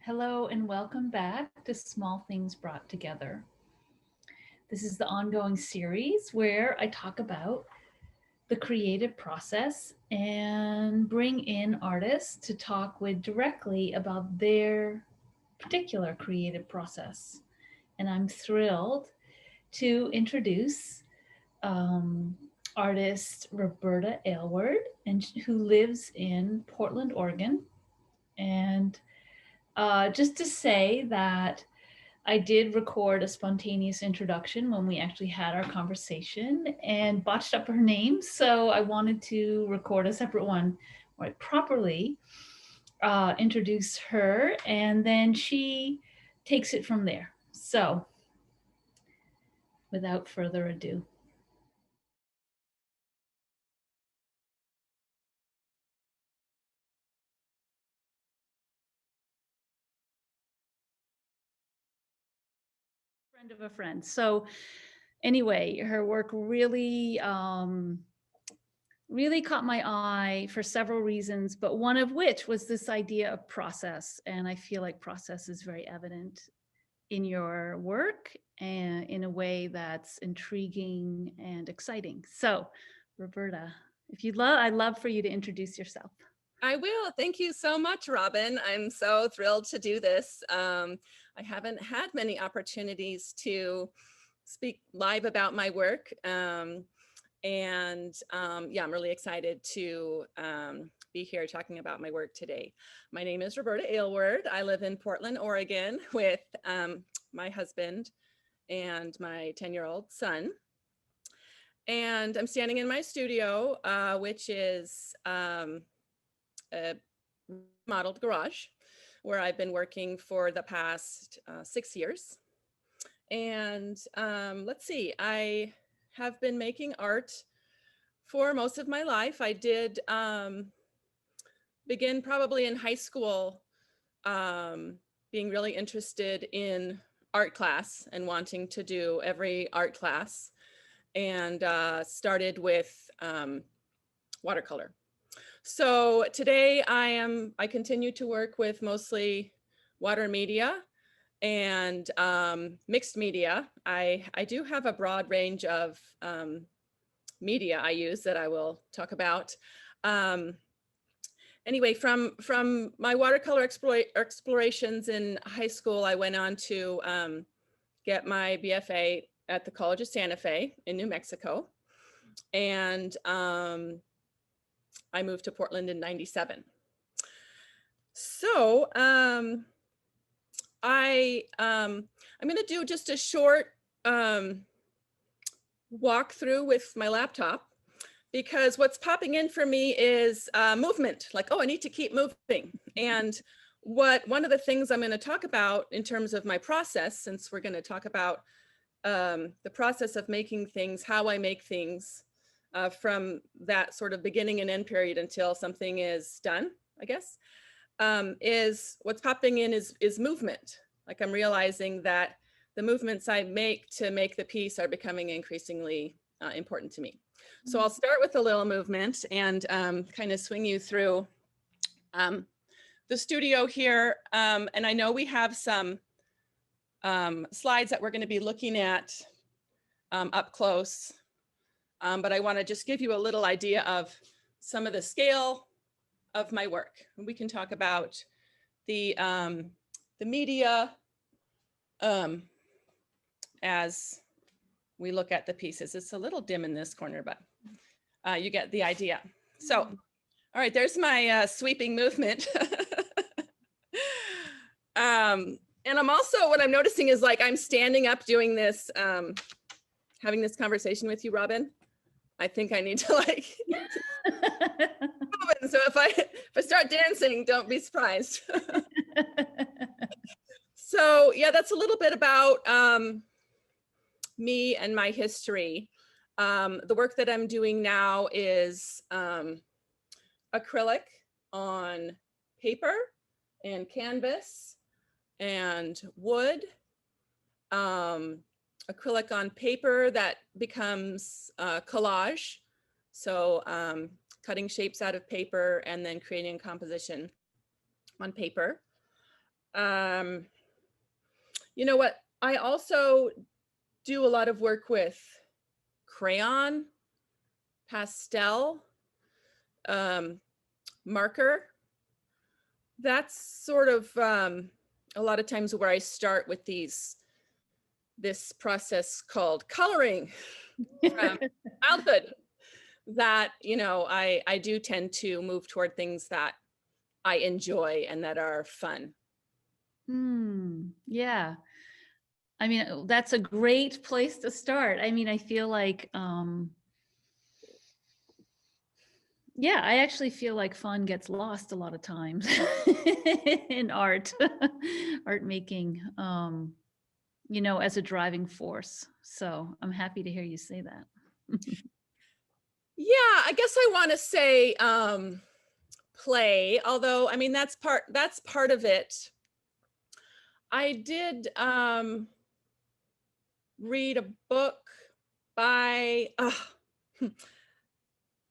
Hello and welcome back to Small Things Brought Together. This is the ongoing series where I talk about the creative process and bring in artists to talk with directly about their particular creative process. And I'm thrilled to introduce um, artist Roberta Aylward, who lives in Portland, Oregon. And just to say that I did record a spontaneous introduction when we actually had our conversation and botched up her name. So I wanted to record a separate one where I properly introduce her, and then she takes it from there. So without further ado. Friend of a friend. So anyway, her work really caught my eye for several reasons, but one of which was this idea of process. And I feel like process is very evident in your work and in a way that's intriguing and exciting. So, Roberta, if you'd love, I'd love for you to introduce yourself. I will. Thank you so much, Robin. I'm so thrilled to do this. I haven't had many opportunities to speak live about my work. Yeah, I'm really excited to be here talking about my work today. My name is Roberta Aylward. I live in Portland, Oregon with my husband and my 10-year-old son. And I'm standing in my studio, which is a modeled garage where I've been working for the past 6 years. And let's see, I have been making art for most of my life. I did begin probably in high school being really interested in art class and wanting to do every art class, and started with watercolor. So today I continue to work with mostly water media and mixed media. I do have a broad range of media I use that I will talk about. Anyway, from my watercolor explorations in high school, I went on to get my BFA at the College of Santa Fe in New Mexico. And I moved to Portland in '97. So I'm going to do just a short walkthrough with my laptop, because what's popping in for me is movement, like, oh, I need to keep moving. And one of the things I'm going to talk about in terms of my process, since we're going to talk about the process of making things, how I make things, from that sort of beginning and end period until something is done, I guess, is what's popping in is movement. Like, I'm realizing that the movements I make to make the piece are becoming increasingly important to me. So I'll start with a little movement and kind of swing you through the studio here. And I know we have some slides that we're going to be looking at up close. But I want to just give you a little idea of some of the scale of my work. We can talk about the media as we look at the pieces. It's a little dim in this corner, but you get the idea. So, all right, there's my sweeping movement. And I'm also, what I'm noticing is, like, I'm standing up doing this, having this conversation with you, Robin. I think I need to, like, so if I start dancing, don't be surprised. So yeah, that's a little bit about me and my history. The work that I'm doing now is acrylic on paper and canvas and wood. Acrylic on paper that becomes collage. So cutting shapes out of paper and then creating a composition on paper. Um, you know what? I also do a lot of work with crayon, pastel, um, marker. That's sort of a lot of times where I start with this process called coloring from childhood, that, you know, I do tend to move toward things that I enjoy and that are fun. Yeah. I mean, that's a great place to start. I mean, I feel like, yeah, I actually feel like fun gets lost a lot of times in art, art making, you know, as a driving force. So I'm happy to hear you say that. Yeah, I guess I want to say play, although I mean that's part of it. I did read a book by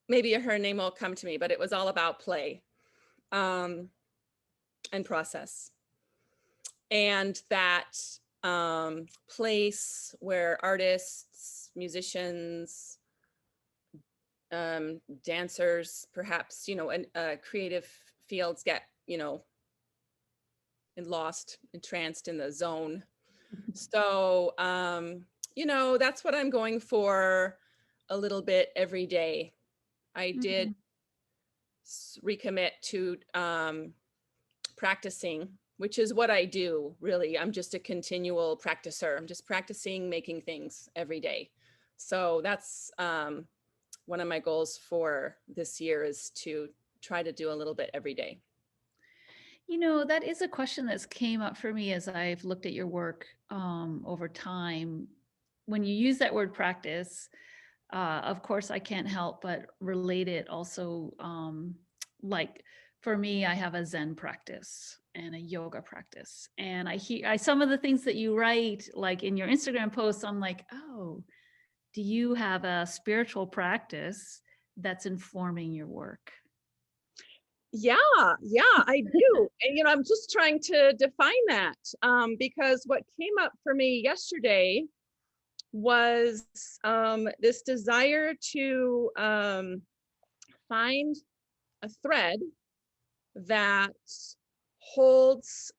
maybe her name will come to me, but it was all about play and process, and that place where artists, musicians, dancers, perhaps, you know, and creative fields get, you know, and lost, entranced in the zone. So, you know, that's what I'm going for a little bit every day. I did Mhm. recommit to practicing, which is what I do, really. I'm just a continual practicer. I'm just practicing making things every day. So that's one of my goals for this year, is to try to do a little bit every day. You know, that is a question that's came up for me as I've looked at your work over time. When you use that word practice, of course, I can't help but relate it also. Like for me, I have a Zen practice and a yoga practice, and some of the things that you write, like in your Instagram posts, I'm like, oh, do you have a spiritual practice that's informing your work? Yeah, I do. And, you know, I'm just trying to define that because what came up for me yesterday was this desire to find a thread that holds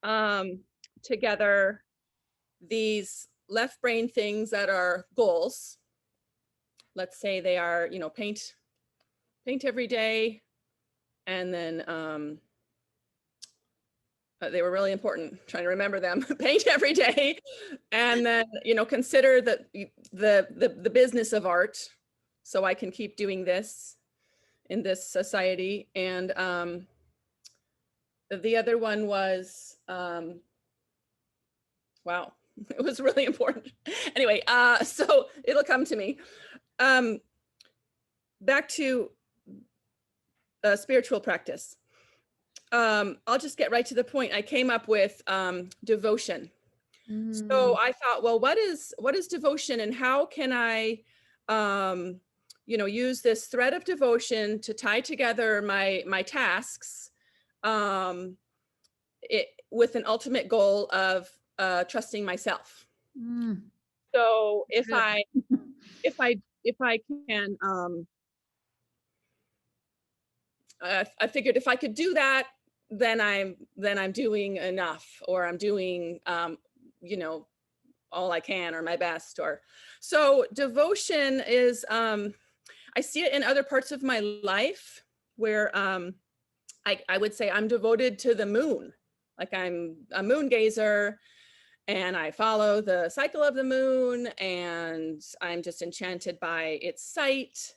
together these left brain things that are goals. Let's say they are, you know, paint every day, and then they were really important, trying to remember them. Paint every day, and then, you know, consider the business of art, so I can keep doing this in this society. And the other one was wow, it was really important. Anyway, so it'll come to me. Back to spiritual practice. I'll just get right to the point. I came up with devotion. So I thought, well, what is devotion, and how can I, you know, use this thread of devotion to tie together my tasks, with an ultimate goal of trusting myself. Mm, So if good. I can, I figured if I could do that, then I'm doing enough, or I'm doing, you know, all I can, or my best. Or so devotion is, I see it in other parts of my life where I would say I'm devoted to the moon. Like I'm a moon gazer, and I follow the cycle of the moon, and I'm just enchanted by its sight.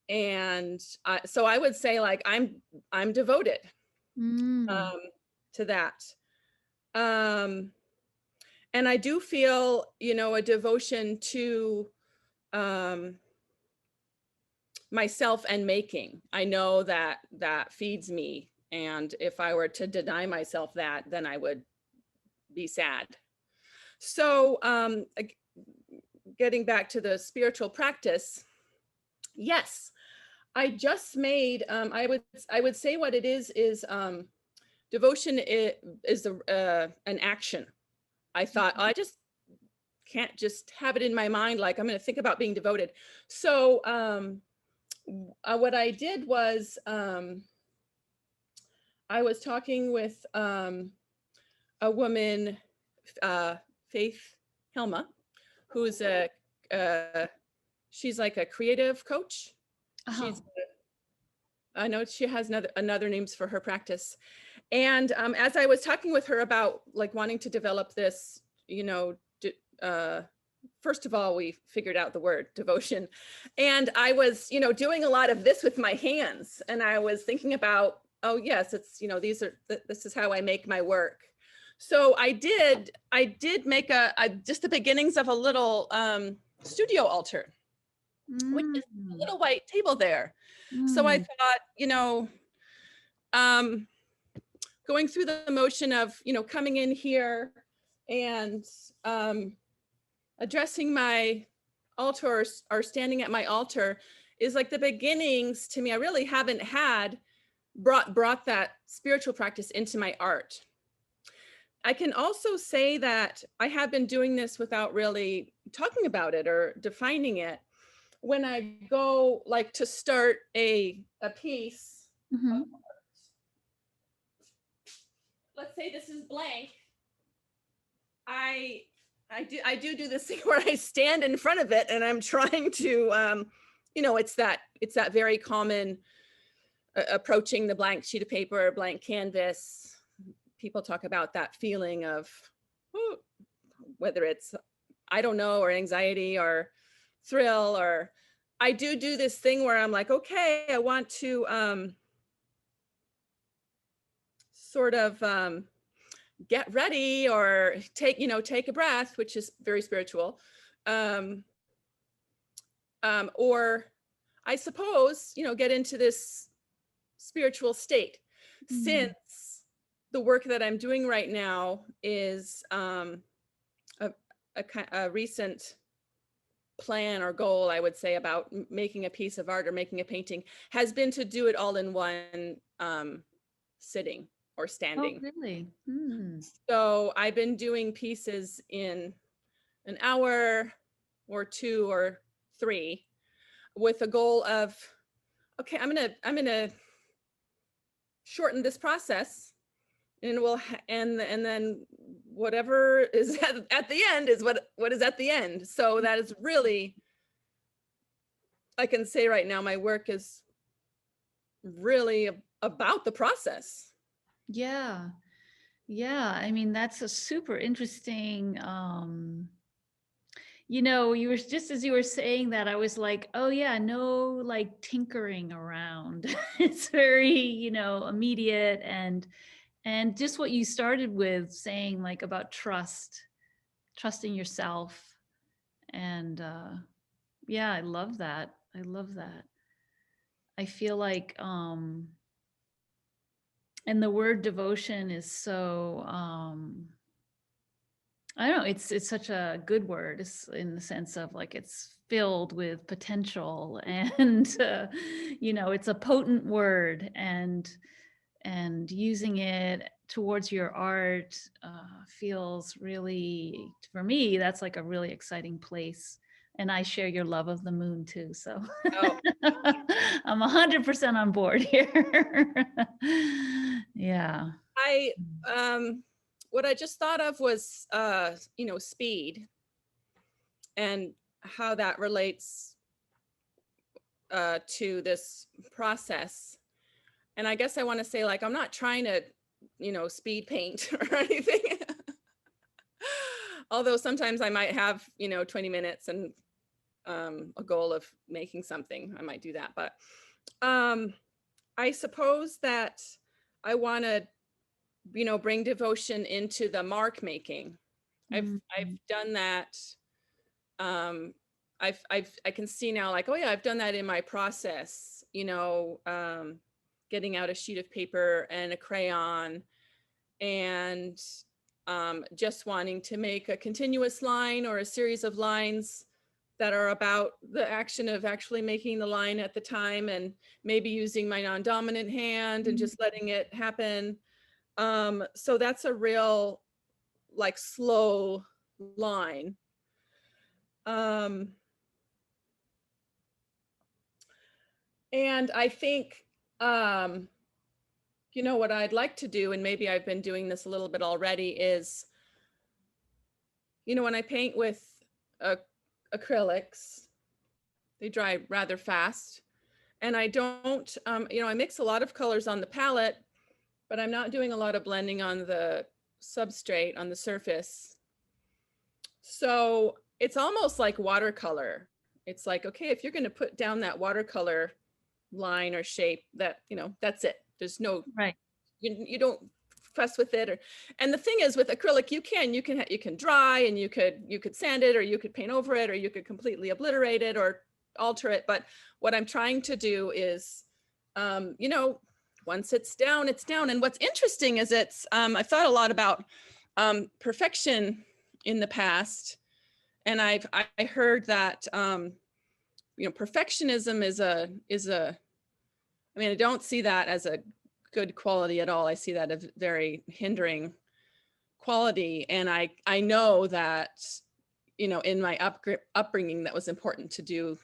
And so I would say, like, I'm devoted Mm, um, to that. Um, and I do feel, you know, a devotion to um, myself and making. I know that that feeds me. And if I were to deny myself that, then I would be sad. So getting back to the spiritual practice, yes, I just made, I would say what it is devotion is an action. I thought, I just can't just have it in my mind, like I'm going to think about being devoted. So what I did was I was talking with a woman, Faith Helma, who's she's like a creative coach. She's, I know she has another names for her practice. And as I was talking with her about like wanting to develop this, you know, first of all, we figured out the word devotion. And I was, you know, doing a lot of this with my hands. And I was thinking about, oh yes, it's, you know, this is how I make my work. So I did make just the beginnings of a little studio altar, which is a little white table there. So I thought, you know, going through the motion of, you know, coming in here and addressing my altar or standing at my altar is like the beginnings to me. I really haven't had brought that spiritual practice into my art. I can also say that I have been doing this without really talking about it or defining it. When I go like to start a piece, let's say this is blank, I do this thing where I stand in front of it and I'm trying to, you know, it's that very common approaching the blank sheet of paper, blank canvas. People talk about that feeling of, whether it's, I don't know, or anxiety or thrill, or I do this thing where I'm like, okay, I want to sort of get ready or take a breath, which is very spiritual. Or I suppose, you know, get into this spiritual state. Since the work that I'm doing right now is a recent plan or goal, I would say, about making a piece of art or making a painting, has been to do it all in one sitting or standing. Oh, really? So I've been doing pieces in an hour or 2 or 3 with a goal of, okay, I'm gonna shorten this process, and and then whatever is at the end is what is at the end. So that is really, I can say right now, my work is really about the process. Yeah. I mean, that's a super interesting, you know, as you were saying that, I was like, oh yeah, no, like tinkering around. It's very, you know, immediate, and just what you started with saying, like, about trusting yourself. And yeah, I love that. I feel like, and the word devotion is so, I don't know, it's such a good word. It's in the sense of like it's filled with potential, and you know, it's a potent word, and using it towards your art feels really, for me, that's like a really exciting place. And I share your love of the moon too, so I'm 100% on board here. Yeah. What I just thought of was, you know, speed and how that relates to this process. And I guess I want to say, like, I'm not trying to, you know, speed paint or anything. Although sometimes I might have, you know, 20 minutes and a goal of making something, I might do that. But I suppose that I want to, you know, bring devotion into the mark making. I've done that. I can see now, like, oh yeah, I've done that in my process, you know, getting out a sheet of paper and a crayon, and just wanting to make a continuous line or a series of lines that are about the action of actually making the line at the time, and maybe using my non-dominant hand and just letting it happen. So that's a real like slow line. And I think, you know, what I'd like to do, and maybe I've been doing this a little bit already, is, you know, when I paint with acrylics, they dry rather fast. And I don't, you know, I mix a lot of colors on the palette, but I'm not doing a lot of blending on the substrate, on the surface. So it's almost like watercolor. It's like, okay, if you're going to put down that watercolor line or shape, that, you know, that's it. There's no, Right. you don't fuss with it. Or, and the thing is with acrylic, you can dry, and you could sand it, or you could paint over it, or you could completely obliterate it or alter it. But what I'm trying to do is, you know, once it's down, it's down. And what's interesting is I've thought a lot about perfection in the past. And I heard that, you know, perfectionism is a, I mean, I don't see that as a good quality at all. I see that as very hindering quality. And I know that, you know, in my upbringing, that was important to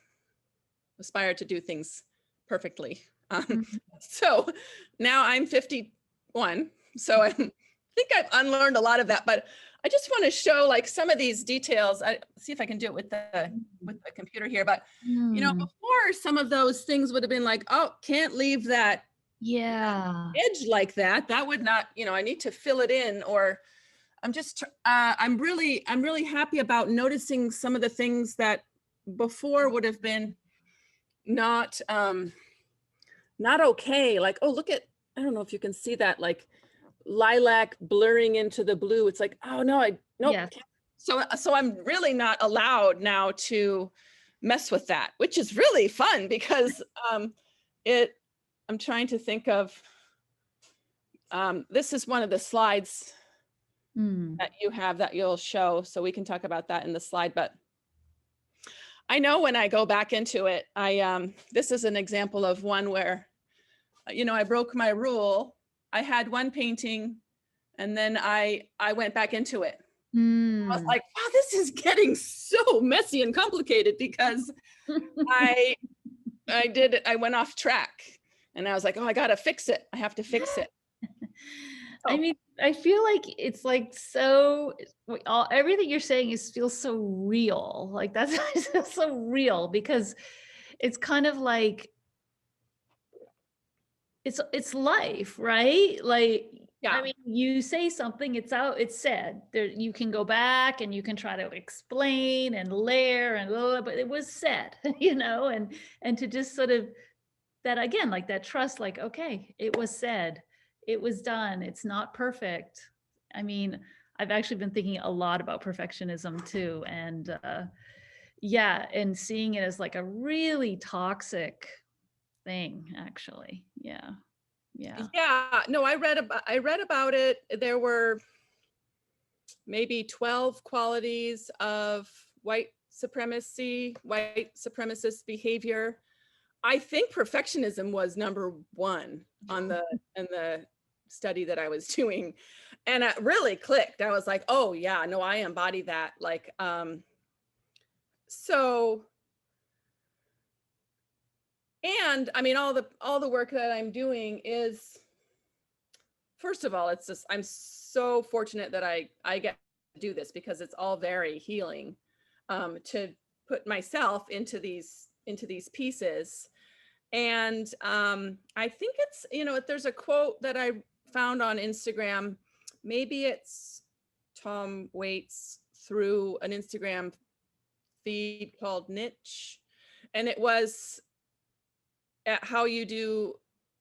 aspire to do things perfectly. So now I'm 51. So I think I've unlearned a lot of that, but I just want to show like some of these details. I see if I can do it with the computer here, but you know, before, some of those things would have been like, oh, can't leave that edge like that. That would not, you know, I need to fill it in. Or I'm just, I'm really happy about noticing some of the things that before would have been not okay. Like, oh, look at, I don't know if you can see that, like lilac blurring into the blue. It's like, oh no, nope. Yes. So I'm really not allowed now to mess with that, which is really fun because I'm trying to think of, this is one of the slides that you have that you'll show, so we can talk about that in the slide. But I know when I go back into it, this is an example of one where, you know, I broke my rule. I had one painting and then I went back into it. I was like, wow, this is getting so messy and complicated because I went off track, and I was like, oh, I got to fix it. I have to fix it. I mean, I feel like it's like so, everything you're saying feels so real. Like that's so real, because it's kind of like, it's life, right? Like, yeah. I mean, you say something, it's out, it's said. There, you can go back and you can try to explain and layer and blah, blah, but it was said, you know, and to just sort of that, again, like that trust, like, okay, it was said, it was done, it's not perfect. I mean, I've actually been thinking a lot about perfectionism too. And yeah, and seeing it as like a really toxic thing, actually. Yeah. No, I read about it. There were maybe 12 qualities of white supremacist behavior. I think perfectionism was number one on in the study that I was doing, and it really clicked. I was like, oh yeah, no, I embody that. Like, so. And I mean, all the work that I'm doing is, first of all, it's just, I'm so fortunate that I get to do this, because it's all very healing, to put myself into these pieces. And I think it's, you know, there's a quote that I found on Instagram. Maybe it's Tom Waits through an Instagram feed called Niche. And it was, how you do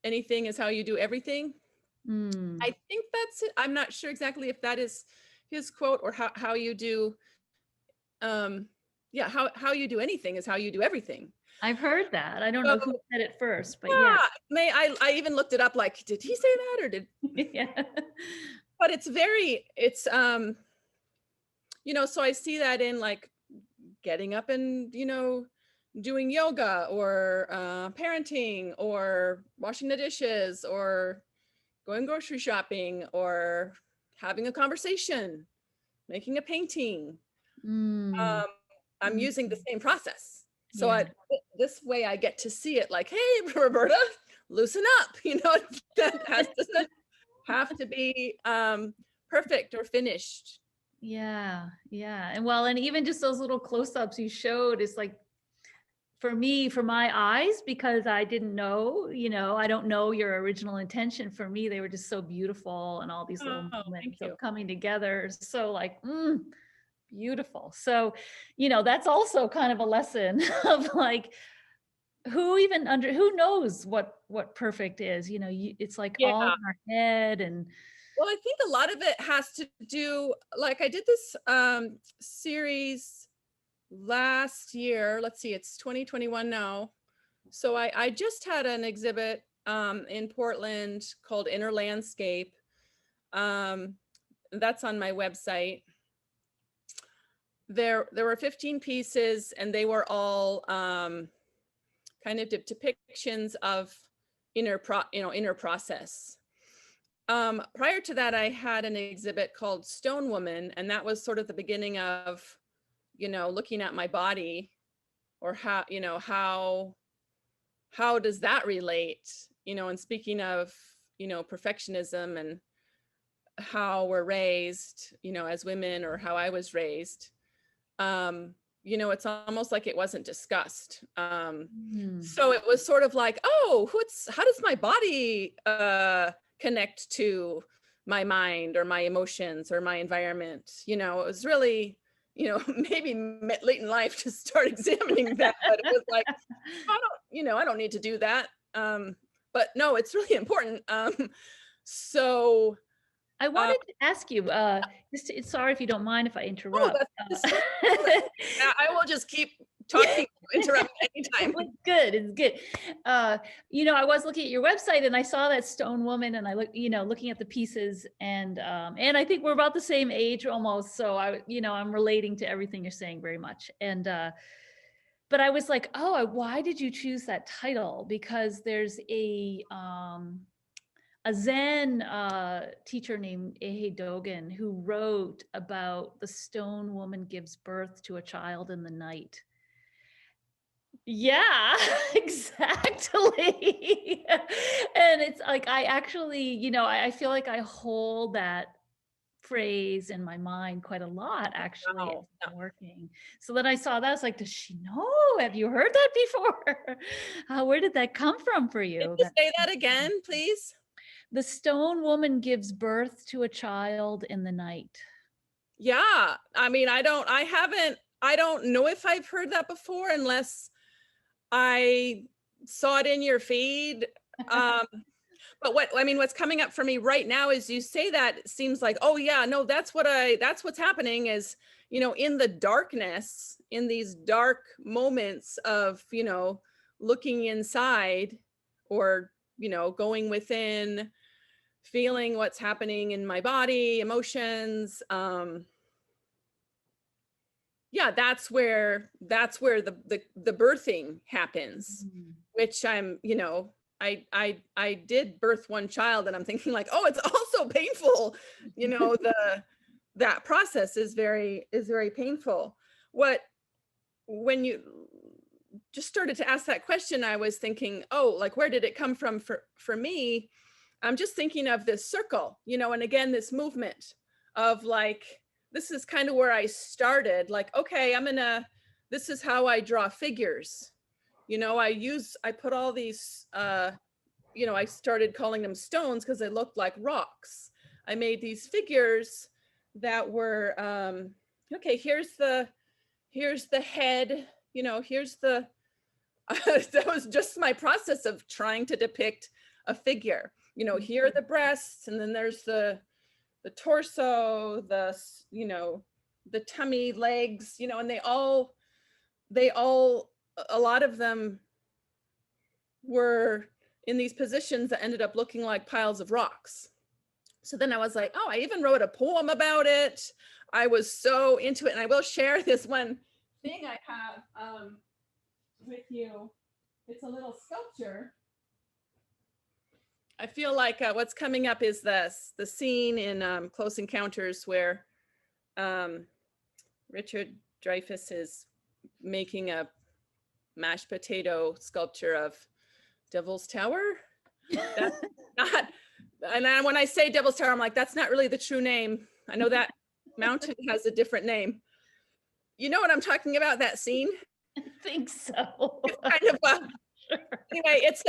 anything is how you do everything. I think that's it. I'm not sure exactly if that is his quote, or how you do, yeah, how you do anything is how you do everything. I've heard that. I don't know who said it first, but I even looked it up, like, did he say that, or did yeah. But it's you know, so I see that in like getting up and, you know, doing yoga, or parenting, or washing the dishes, or, going grocery shopping or having a conversation, making a painting. Mm. I'm using the same process. So Yeah. this way I get to see it like, hey, Roberta, loosen up. That doesn't have to be perfect or finished. Yeah. Yeah. And well, and even just those little close-ups you showed is like, for me, for my eyes, because I didn't know, I don't know your original intention. For me, they were just so beautiful, and all these little Oh, thank moments you. of coming together. So like, beautiful. So, that's also kind of a lesson of like, who knows what perfect is, it's like Yeah. all in our head. And Well, I think a lot of it has to do, like I did this series last year. Let's see, it's 2021 now. So I just had an exhibit in Portland called Inner Landscape. That's on my website. There were 15 pieces, and they were all kind of depictions of inner process. Prior to that, I had an exhibit called Stone Woman, and that was sort of the beginning of, looking at my body, or how does that relate, and speaking of, perfectionism and how we're raised, as women, or how I was raised. It's almost like it wasn't discussed. So it was sort of like, oh, how does my body connect to my mind or my emotions or my environment? It was really, maybe late in life to start examining that, but it was like, I don't need to do that. But no, it's really important. So I wanted to ask you, sorry if you don't mind if I oh, interrupt. I will just keep talking, interrupt anytime. It's good. It's good. I was looking at your website and I saw that Stone Woman, and I looking at the pieces, and I think we're about the same age almost. So I'm relating to everything you're saying very much. And but I was like, oh, why did you choose that title? Because there's a Zen teacher named Ehe Dogen who wrote about the stone woman gives birth to a child in the night. Yeah, exactly. And it's like, I actually, I feel like I hold that phrase in my mind quite a lot, actually, as Wow. I'm working. So then I saw that, I was like, does she know? Have you heard that before? Where did that come from for Can you? you say that again, please? The stone woman gives birth to a child in the night. Yeah. I mean, I don't know if I've heard that before, unless I saw it in your feed. But what's coming up for me right now is you say that, it seems like, oh yeah, no, that's what's happening is, in the darkness, in these dark moments of, looking inside, or, going within, feeling what's happening in my body, emotions. Yeah, that's where the birthing happens, which I did birth one child, and I'm thinking like, oh, it's also painful. That process is very painful. When you just started to ask that question, I was thinking, oh, like, where did it come from for me? I'm just thinking of this circle, and again, this movement of like, this is kind of where I started. Like, okay, this is how I draw figures. I put all these, I started calling them stones because they looked like rocks. I made these figures that were, okay, here's the head, here's the, that was just my process of trying to depict a figure. Here are the breasts, and then there's the torso, the tummy, legs, and they all, a lot of them were in these positions that ended up looking like piles of rocks. So then I was like, oh, I even wrote a poem about it. I was so into it. And I will share this one thing I have with you. It's a little sculpture. I feel like what's coming up is the scene in Close Encounters where Richard Dreyfuss is making a mashed potato sculpture of Devil's Tower. That's not, and then when I say Devil's Tower, I'm like, that's not really the true name. I know that mountain has a different name. You know what I'm talking about, that scene? I think so. It's kind of anyway, it's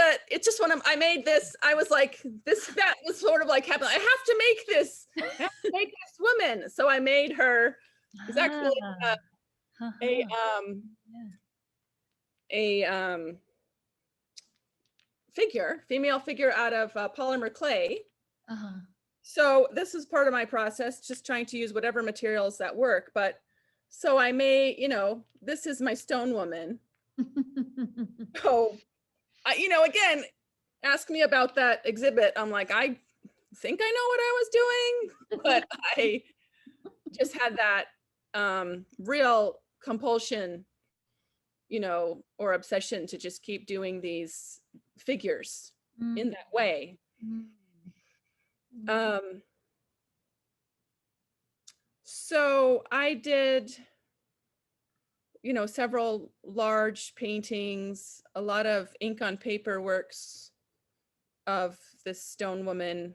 just I made this, I was like, that was sort of like happening. I have to make this, I have to make this woman. So I made her, it's actually a female figure out of polymer clay. So this is part of my process, just trying to use whatever materials that work. But so I made, this is my stone woman. So, again, ask me about that exhibit. I'm like, I think I know what I was doing, but I just had that real compulsion, or obsession to just keep doing these figures in that way. So I did, several large paintings, a lot of ink on paper works of this stone woman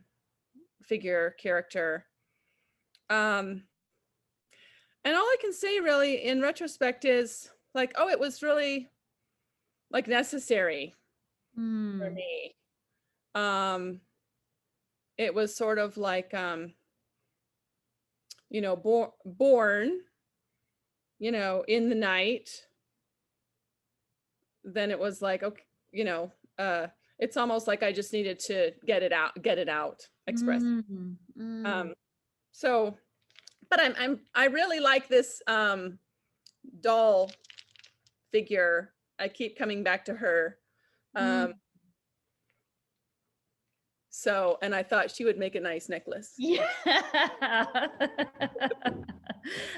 figure character. And all I can say really in retrospect is like, oh, it was really like necessary for me. It was sort of like, born, in the night. Then it was like, okay, it's almost like I just needed to get it out, express. So, but I really like this doll figure. I keep coming back to her. So, and I thought she would make a nice necklace. Yeah.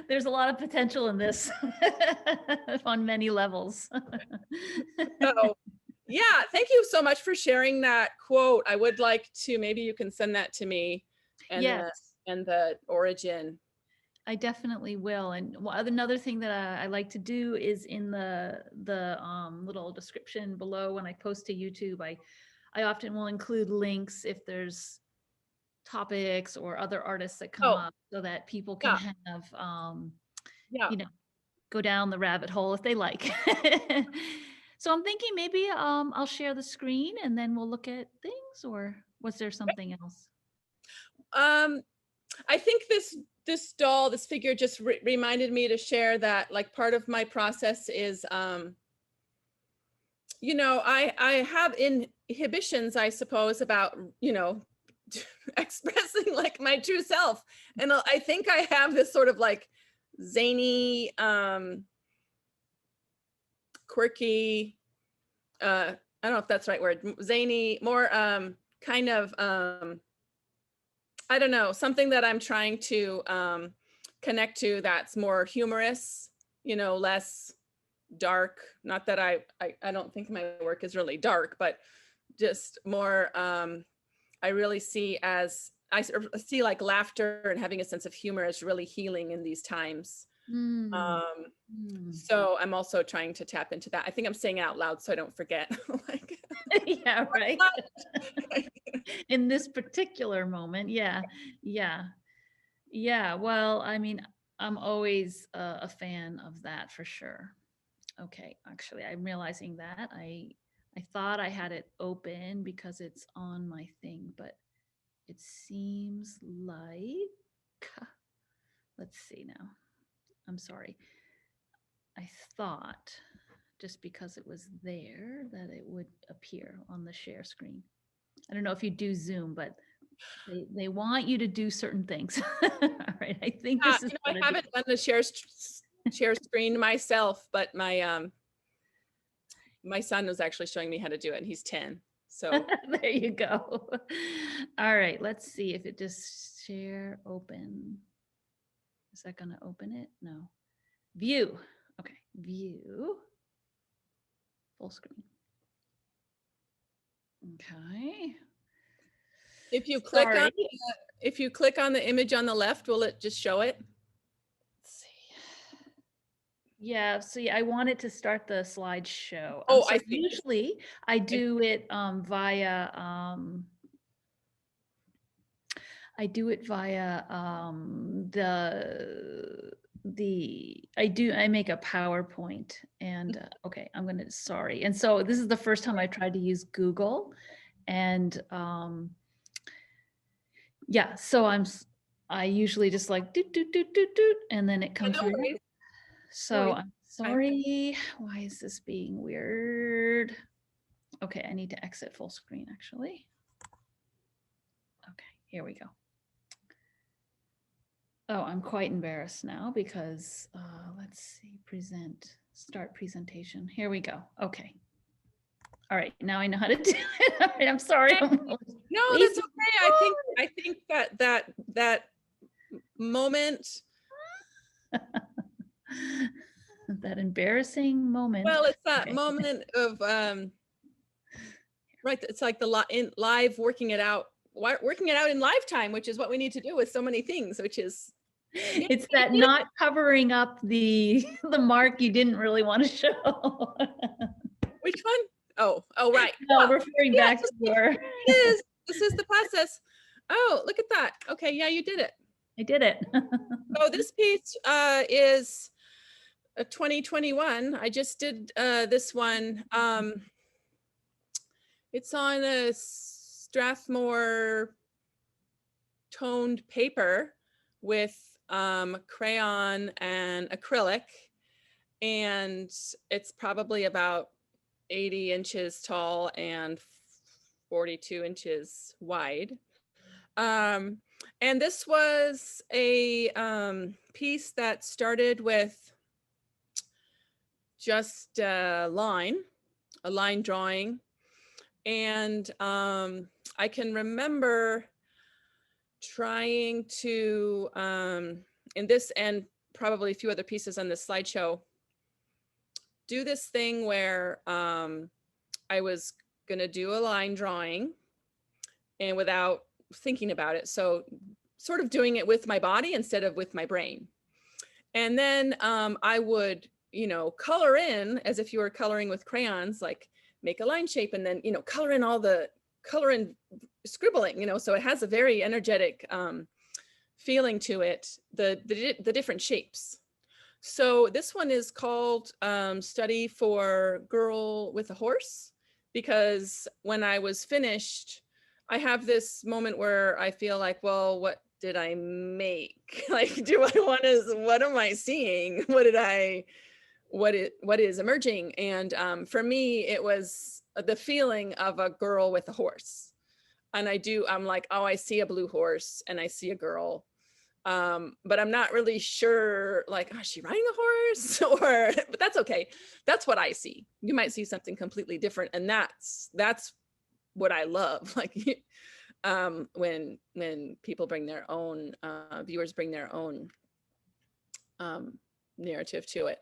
There's a lot of potential in this on many levels. So, yeah, thank you so much for sharing that quote. I would like to, maybe you can send that to me, and yes, and the origin. I definitely will. And another thing that I like to do is in the little description below when I post to YouTube, I often will include links if there's topics or other artists that come up, so that people can have go down the rabbit hole if they like. So I'm thinking maybe I'll share the screen and then we'll look at things, or was there something else? I think this doll, this figure just reminded me to share that, like, part of my process is I have inhibitions, I suppose, about expressing like my true self, and I think I have this sort of like zany, quirky, I don't know if that's the right word, zany, more kind of I don't know, something that I'm trying to connect to that's more humorous, less dark. Not that I don't think my work is really dark, but just more I really see like laughter and having a sense of humor as really healing in these times. So I'm also trying to tap into that. I think I'm saying it out loud so I don't forget. Like, yeah, right. In this particular moment, yeah. Well, I mean, I'm always a fan of that for sure. Okay, actually, I'm realizing that I thought I had it open because it's on my thing, but it seems like, let's see now. I'm sorry. I thought just because it was there that it would appear on the share screen. I don't know if you do Zoom, but they want you to do certain things. All right, I think this is. I haven't done the share screen myself, but my son was actually showing me how to do it, and he's 10. So there you go. All right, let's see if it just share open. Is that going to open it? No. View. Okay, view. Full screen. Okay. If you click on, Sorry. if you click on the image on the left, will it just show it? Let's see. Yeah, so yeah, I wanted to start the slideshow. Oh, So I see. usually I do it via I make a PowerPoint and okay, sorry. And so this is the first time I tried to use Google, and yeah, so I usually just like doot doot doot doot doot, and then it comes No right up. worries. So I'm sorry. Why is this being weird? Okay, I need to exit full screen actually. Okay, here we go. Oh, I'm quite embarrassed now because let's see, start presentation. Here we go. Okay. All right, now I know how to do it. All right, I'm sorry. No, that's okay. I think that moment. That embarrassing moment. Well, it's that Okay. moment of right. It's like the live working it out in lifetime, which is what we need to do with so many things, which is It's that not covering up the mark you didn't really want to show. Which one? Oh, right. No, referring back to your. This is the process. Oh, look at that. Okay, yeah, you did it. I did it. So this piece is a 2021. I just did this one. It's on a Strathmore toned paper with crayon and acrylic, and it's probably about 80 inches tall and 42 inches wide. And this was a piece that started with just a line drawing. And I can remember trying to, in this and probably a few other pieces on this slideshow, do this thing where I was gonna do a line drawing and without thinking about it. So sort of doing it with my body instead of with my brain. And then I would, color in as if you were coloring with crayons, like make a line shape and then, color in scribbling, so it has a very energetic feeling to it, the different shapes. So this one is called Study for Girl with a Horse, because when I was finished, I have this moment where I feel like, well, what did I make? Like, what am I seeing? What is emerging? And for me, it was the feeling of a girl with a horse. And I'm like, oh, I see a blue horse and I see a girl. But I'm not really sure, like, is she riding a horse? But that's okay. That's what I see. You might see something completely different. And that's what I love. Like, when people bring their own, viewers bring their own narrative to it.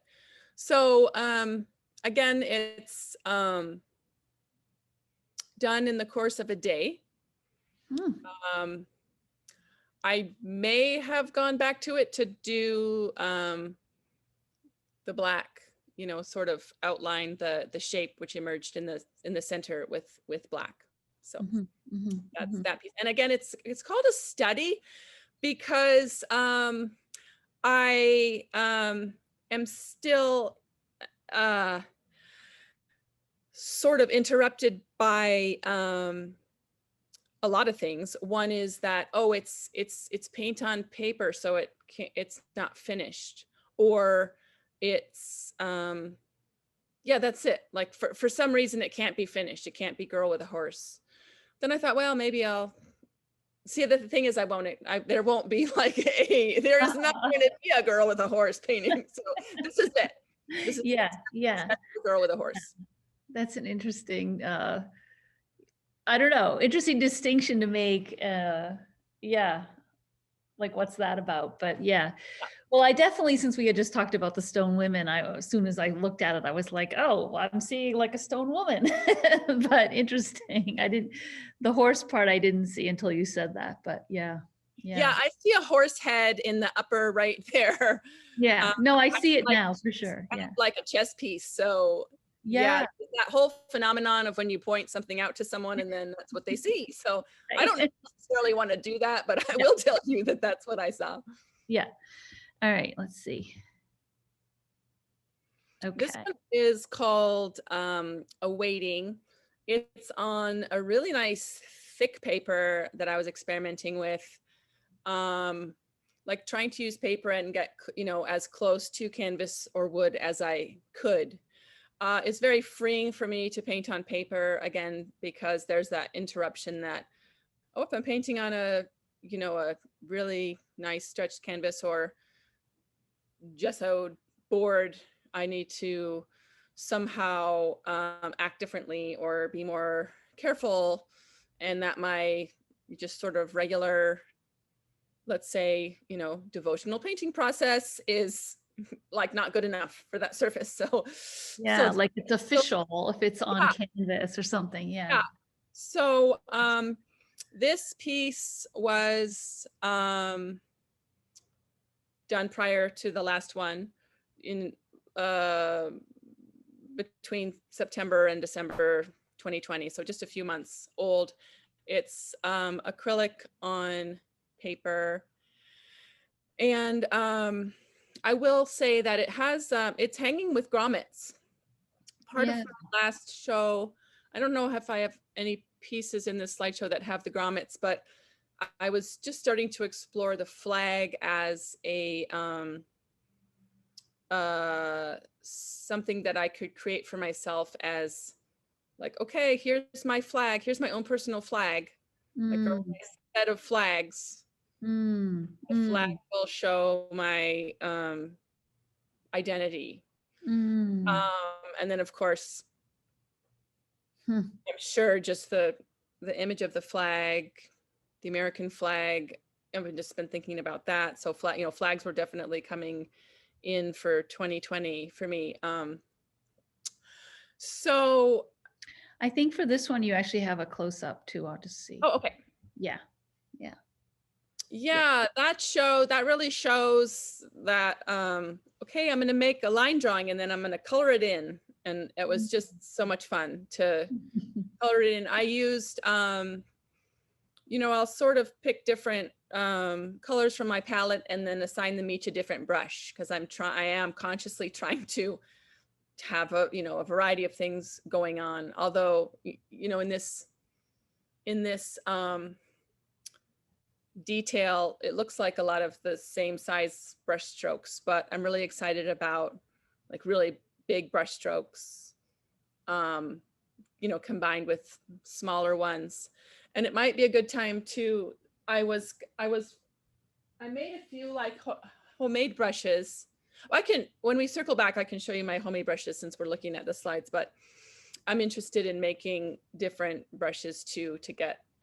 So again, it's done in the course of a day. I may have gone back to it to do the black, sort of outline the shape which emerged in the center with black. So that's that piece. And again, it's called a study because I am still sort of interrupted by a lot of things. One is that, it's paint on paper, so it's not finished, or it's that's it. Like for some reason it can't be finished. It can't be girl with a horse. Then I thought, well, maybe I'll see. The thing is, there won't be like there is not going to be a girl with a horse painting. So this is it. This is yeah. a girl with a horse. That's an interesting, I don't know, interesting distinction to make. Yeah. Like, what's that about? But yeah, Well, I definitely, since we had just talked about the stone women, as soon as I looked at it, I was like, oh, I'm seeing like a stone woman. But interesting. The horse part I didn't see until you said that, but yeah. Yeah, I see a horse head in the upper right there. Yeah. No, I see it Like, now for sure. kind Yeah. of like a chess piece. So yeah, Yeah. that whole phenomenon of when you point something out to someone and then that's what they see. So I don't necessarily want to do that, but I will tell you that that's what I saw. Yeah. All right. Let's see. This Okay. one is called Awaiting. It's on a really nice thick paper that I was experimenting with. Like trying to use paper and get, as close to canvas or wood as I could. It's very freeing for me to paint on paper, again, because there's that interruption that, oh, if I'm painting on a really nice stretched canvas or gessoed board, I need to somehow act differently or be more careful, and that my just sort of regular, let's say, devotional painting process is like not good enough for that surface. So Yeah, like it's so, official if it's on yeah, canvas or something. Yeah. yeah. So this piece was done prior to the last one in between September and December 2020. So just a few months old. It's acrylic on paper. And I will say that it has, it's hanging with grommets. Part of Yeah. my last show, I don't know if I have any pieces in this slideshow that have the grommets, but I was just starting to explore the flag as a something that I could create for myself as like, okay, here's my flag, here's my own personal flag, like a Mm, set of flags. The flag mm, will show my identity. mm. And then of course, Hmm. I'm sure just the image of the flag, the American flag, I've just been thinking about that. So flags were definitely coming in for 2020 for me. So, I think for this one, you actually have a close up too. I'll just see. oh, okay. Yeah. Yeah. Yeah. Yeah, that show, that really shows that, okay, I'm going to make a line drawing and then I'm going to color it in. And it was just so much fun to color it in. I used, I'll sort of pick different colors from my palette and then assign them each a different brush, because I am consciously trying to have a variety of things going on. Although, in this detail, it looks like a lot of the same size brush strokes, but I'm really excited about like really big brush strokes, combined with smaller ones. And it might be a good time to, I made a few like homemade brushes. When we circle back, I can show you my homemade brushes since we're looking at the slides, but I'm interested in making different brushes too, to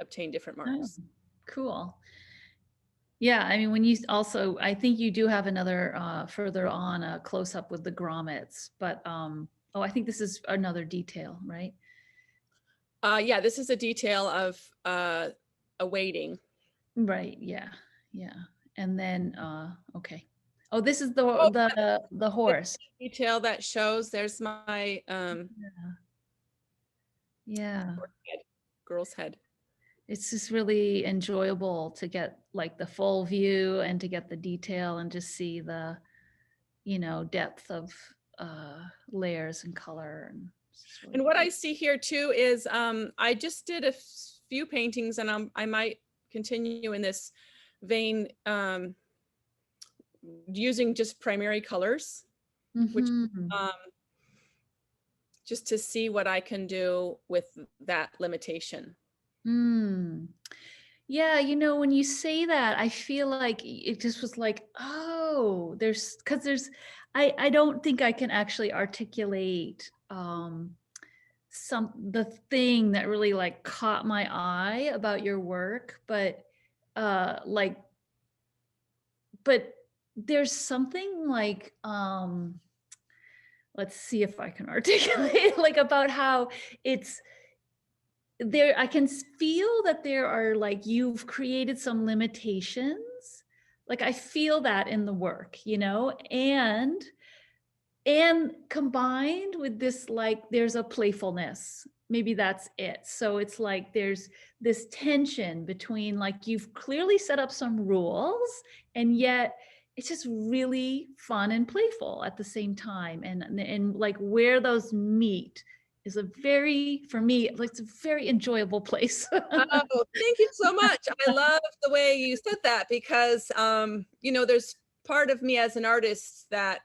obtain different marks. Oh, cool. Yeah, I mean, when you also, I think you do have another further on a close up with the grommets, but oh, I think this is another detail, right? Yeah, this is a detail of awaiting. Right. Yeah. Yeah. And then okay. Oh, this is the Oh, the horse. detail that shows there's my Yeah. Yeah. girl's head. It's just really enjoyable to get like the full view and to get the detail and just see the, depth of layers and color. And, really and what cool. I see here too is I just did a few paintings, and I might continue in this vein, using just primary colors, which Mhm. just to see what I can do with that limitation. Mm. Yeah, when you say that, I feel like it just was like, oh, I don't think I can actually articulate the thing that really like caught my eye about your work, but uh like but there's something like, let's see if I can articulate, like about how it's there, I can feel that there are like, you've created some limitations. Like I feel that in the work, you know, and combined with this, like there's a playfulness. Maybe that's it. So it's like there's this tension between, like, you've clearly set up some rules, and yet it's just really fun and playful at the same time. And like where those meet is a very, for me, like it's a very enjoyable place. Oh, thank you so much. I love the way you said that because, you know, there's part of me as an artist that,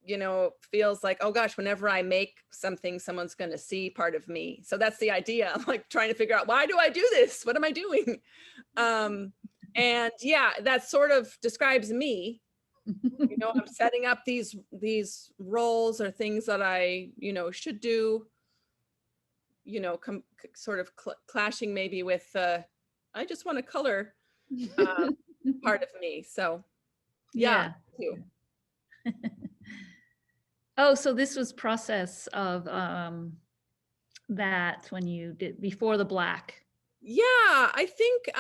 you know, feels like, oh gosh, whenever I make something, someone's going to see part of me. So that's the idea. I'm like trying to figure out, why do I do this? What am I doing? And yeah, that sort of describes me. You know, I'm setting up these roles or things that I, you know, should do, you know, sort of clashing maybe with, I just want to color part of me. So yeah. Yeah. Thank you. Oh, so this was process of that when you did before the black. Yeah, I think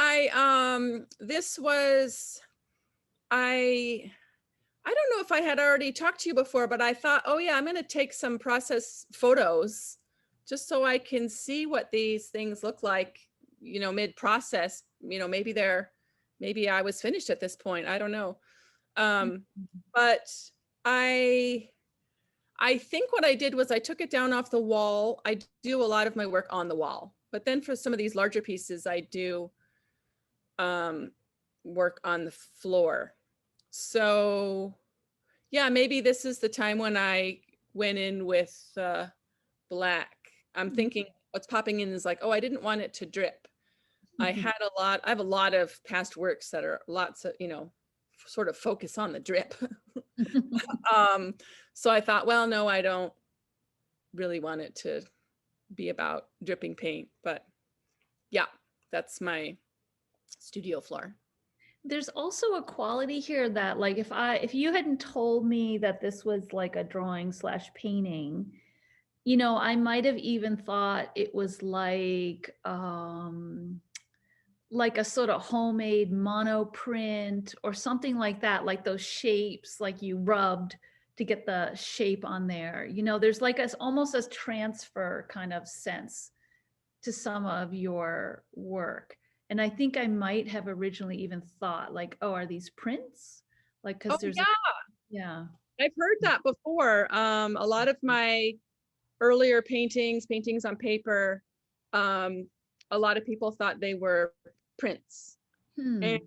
this was, I don't know if I had already talked to you before, but I thought, oh yeah, I'm going to take some process photos just so I can see what these things look like, you know, mid-process. You know, maybe I was finished at this point. I don't know. But I think what I did was I took it down off the wall. I do a lot of my work on the wall, but then for some of these larger pieces, I do work on the floor. So yeah, maybe this is the time when I went in with black. I'm thinking what's popping in is like, oh, I didn't want it to drip. I have a lot of past works that are lots of, you know, sort of focus on the drip. So I thought, well, no, I don't really want it to be about dripping paint, but yeah, that's my studio floor. There's also a quality here that, like, if you hadn't told me that this was like a drawing slash painting, you know, I might have even thought it was like a sort of homemade monoprint or something like that, like those shapes, like you rubbed to get the shape on there. You know, there's like almost a transfer kind of sense to some of your work. And I think I might have originally even thought like, oh, are these prints? Like, because there's yeah. I've heard that before. A lot of my earlier paintings on paper, a lot of people thought they were prints. And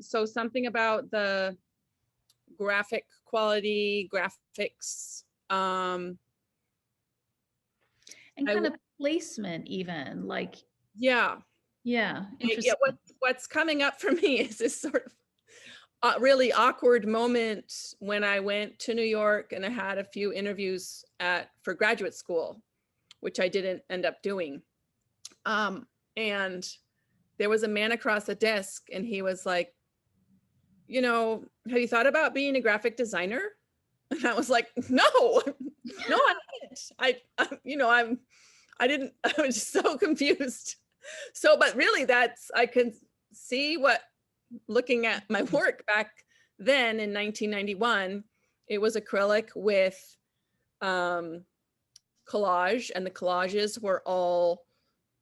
so something about the graphic quality, graphics, and kind of placement even, like yeah. Interesting. What's coming up for me is this sort of really awkward moment when I went to New York and I had a few interviews for graduate school, which I didn't end up doing. And there was a man across the desk and he was like, you know, have you thought about being a graphic designer? And I was like, no, I didn't. I was just so confused. So, but really I can see looking at my work back then in 1991, it was acrylic with collage, and the collages were all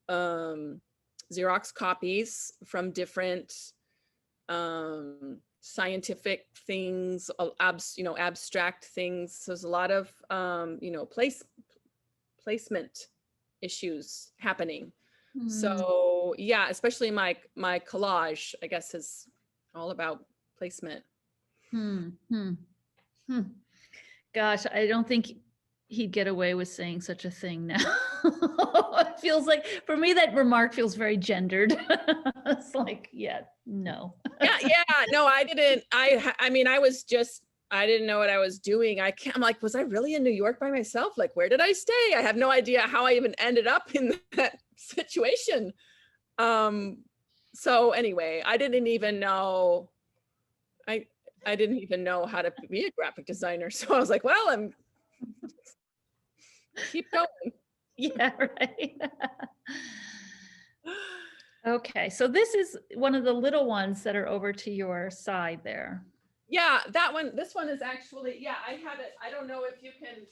Xerox copies from different scientific things, abstract things. So there's a lot of, placement issues happening. So yeah, especially my collage, I guess, is all about placement. Gosh, I don't think he'd get away with saying such a thing now. It feels like, for me, that remark feels very gendered. It's like, yeah, no. No, I didn't. I mean, I didn't know what I was doing. I'm like, was I really in New York by myself? Like, where did I stay? I have no idea how I even ended up in that situation. So anyway, I didn't even know I didn't even know how to be a graphic designer. So I was like, well, I'm keep going. Yeah, right. Okay, so this is one of the little ones that are over to your side there. Yeah, that one, this one is actually, yeah, I have it. I don't know if you can,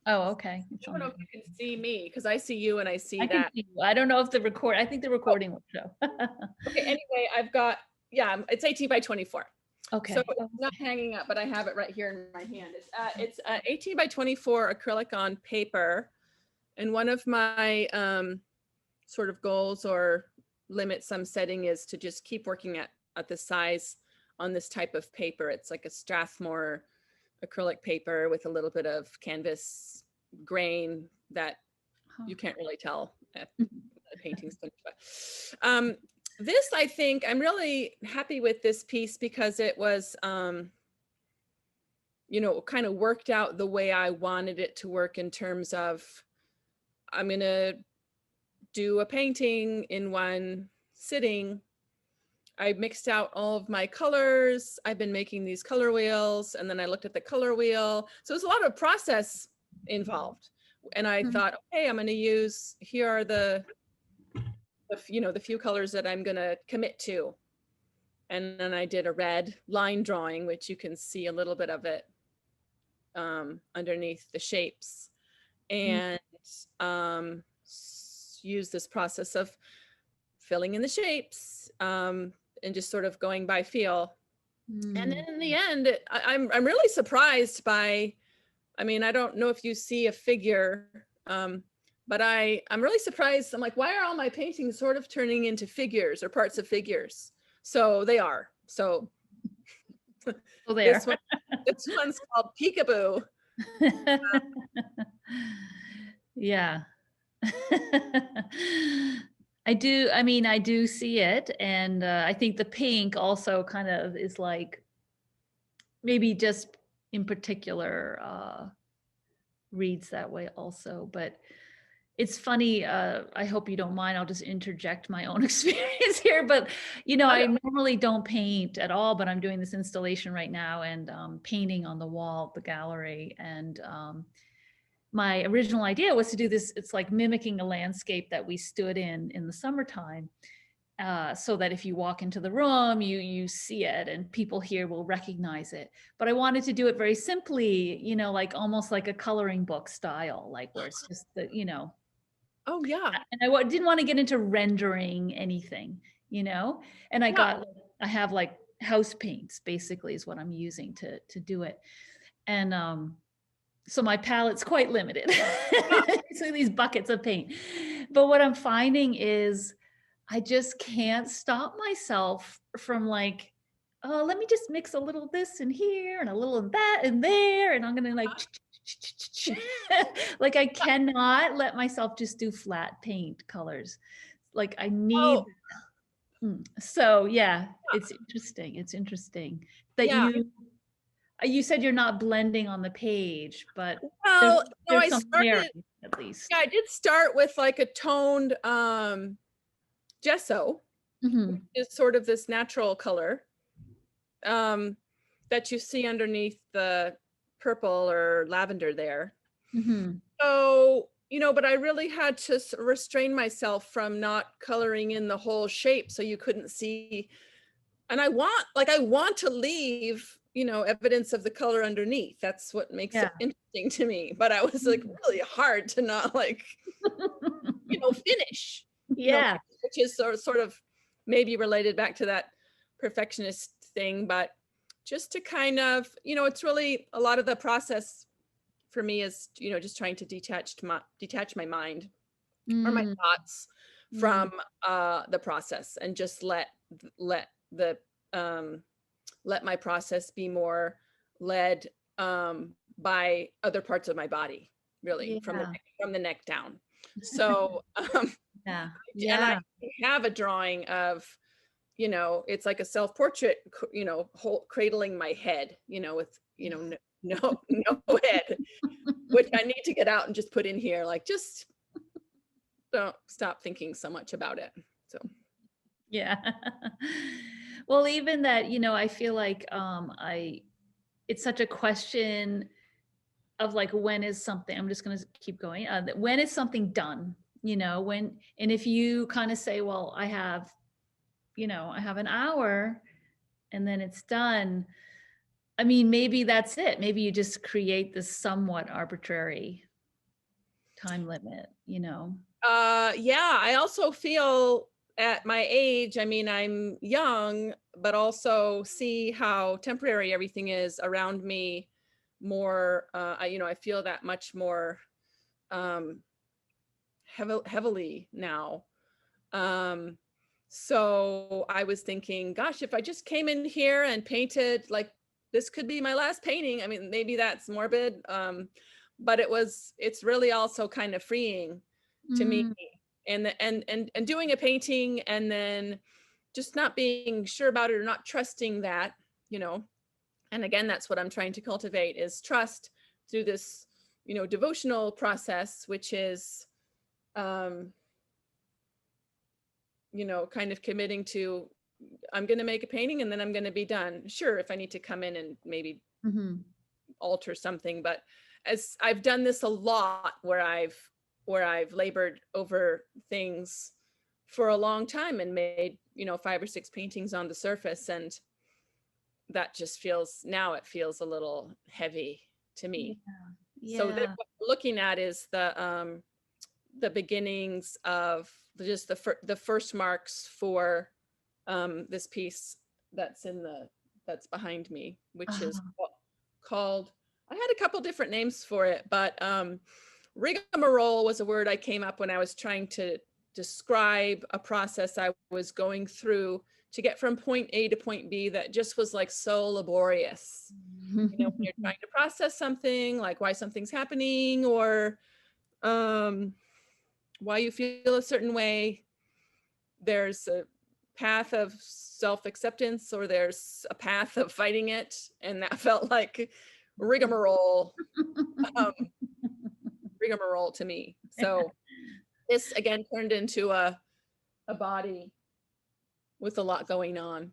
Oh, okay. I don't know if you can see me because I see you and I see I can that. see you. I don't know if I think the recording will show. Okay, anyway, I've got, yeah, it's 18 by 24. Okay. So it's not hanging up, but I have it right here in my hand. It's 18 by 24 acrylic on paper. And one of my sort of goals or limits I'm setting is to just keep working at the size on this type of paper. It's like a Strathmore acrylic paper with a little bit of canvas grain that you can't really tell at the painting's finished. But this, I think, I'm really happy with this piece because it was, you know, kind of worked out the way I wanted it to work in terms of, I'm going to do a painting in one sitting. I mixed out all of my colors. I've been making these color wheels, and then I looked at the color wheel. So there's a lot of process involved. And I thought, okay, I'm going to use, here are the you know, the few colors that I'm going to commit to. And then I did a red line drawing, which you can see a little bit of it underneath the shapes, and use this process of filling in the shapes and just sort of going by feel. And then in the end, I'm really surprised by, I mean, I don't know if you see a figure, but I'm really surprised. I'm like, why are all my paintings sort of turning into figures or parts of figures? So they are. So Oh, there. This one's called Peekaboo. Yeah. I do see it. And I think the pink also kind of is like, maybe just in particular reads that way also. But it's funny, I hope you don't mind, I'll just interject my own experience here. But, you know, I normally don't paint at all, but I'm doing this installation right now and painting on the wall, the gallery. And my original idea was to do this, it's like mimicking a landscape that we stood in the summertime. So that if you walk into the room, you see it and people here will recognize it. But I wanted to do it very simply, you know, like almost like a coloring book style, like where it's just the, you know. Oh yeah. And I didn't want to get into rendering anything, you know. And I have like house paints basically is what I'm using to do it. And so my palette's quite limited. So these buckets of paint. But what I'm finding is I just can't stop myself from like, oh, let me just mix a little this in here and a little of that in there. And I'm going to like, like I cannot let myself just do flat paint colors. Like I need, so yeah, it's interesting. It's interesting that you said you're not blending on the page, but well, there's some there at least. Yeah, I did start with like a toned gesso, which is sort of this natural color that you see underneath the purple or lavender there. So, you know, but I really had to restrain myself from not coloring in the whole shape so you couldn't see. And I want to leave, you know, evidence of the color underneath. That's what makes it interesting to me. But I was like really hard to not like, you know, finish. Yeah. You know, which is sort of maybe related back to that perfectionist thing, but just to kind of, you know, it's really a lot of the process for me is, you know, just trying to detach my mind or my thoughts from the process and just let my process be more led by other parts of my body, really, from the neck down. So and I have a drawing of, you know, it's like a self-portrait, you know, cradling my head, you know, with, you know, no head, which I need to get out and just put in here, like just don't stop thinking so much about it. So yeah. Well, even that, you know, I feel like it's such a question of like, when is something, I'm just going to keep going. When is something done? You know, and if you kind of say, well, I have, you know, I have an hour and then it's done. I mean, maybe that's it. Maybe you just create this somewhat arbitrary time limit, you know? Yeah, I also feel at my age, I mean, I'm young, but also see how temporary everything is around me more. I feel that much more um, heavily now. Um, so I was thinking, gosh, if I just came in here and painted, like, this could be my last painting. I mean, maybe that's morbid, but it's really also kind of freeing to me. Mm, And doing a painting and then just not being sure about it or not trusting that, you know. And again, that's what I'm trying to cultivate, is trust through this, devotional process, which is um kind of committing to, I'm going to make a painting and then I'm going to be done. Sure, if I need to come in and maybe mhm. alter something, but as I've done this a lot, where I've labored over things for a long time and made, 5 or 6 paintings on the surface, and that just feels a little heavy to Yeah. me. So then Yeah. what we're looking at is the beginnings of just the first marks for this piece that's behind me, which is Uh, called, I had a couple different names for it, but rigmarole was a word I came up when I was trying to describe a process I was going through to get from point A to point B that just was like so laborious. When you're trying to process something, like why something's happening, or why you feel a certain way, there's a path of self-acceptance or there's a path of fighting it, and that felt like rigmarole um, rigmarole to me. So this again turned into a body with a lot going on.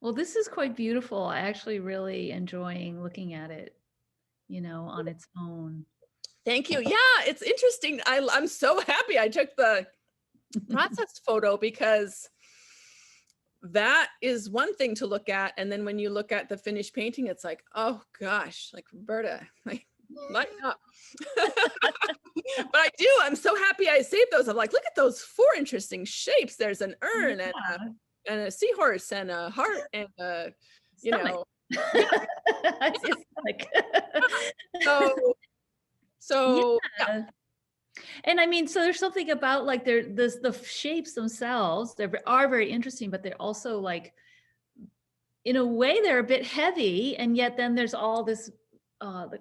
Well, this is quite beautiful. I actually really enjoying looking at it, you know, on its own. Thank you. Yeah, it's interesting. I'm so happy I took the process photo, because that is one thing to look at, and then when you look at the finished painting, it's like, oh gosh, like, Roberta, like, lighten up. But I'm so happy I saved those. I'm like, look at those 4 interesting shapes. There's an urn Yeah. and a seahorse and a heart and you Stomach. know, yeah. I see a stomach. So yeah. Yeah. And I mean, so there's something about like the shapes themselves, are very interesting, but they're also like, in a way, they're a bit heavy, and yet then there's all this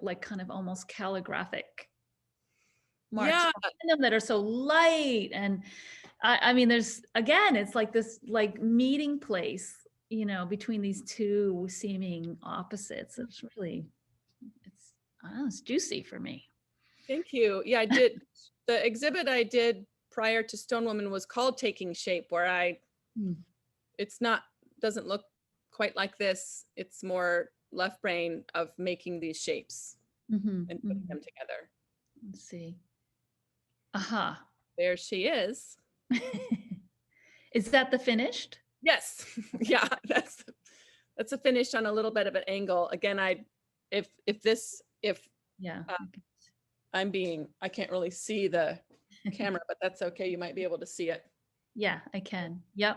like kind of almost calligraphic marks Yeah, behind them that are so light. And I mean, there's, again, it's like this like meeting place, you know, between these two seeming opposites. It's really, I don't know, it's juicy for me. thank you. Yeah, I did. The exhibit I did prior to Stone Woman was called Taking Shape, where Hmm. it's not, doesn't look quite like this. It's more left brain of making these shapes Mhm, and putting mhm. them together. Let's see. Aha. There she is. Is that the finished? Yes. Yeah, that's a finish on a little bit of an angle. Again, if Yeah. uh, I can't really see the camera, but that's okay. You might be able to see it. Yeah, I can. Yep.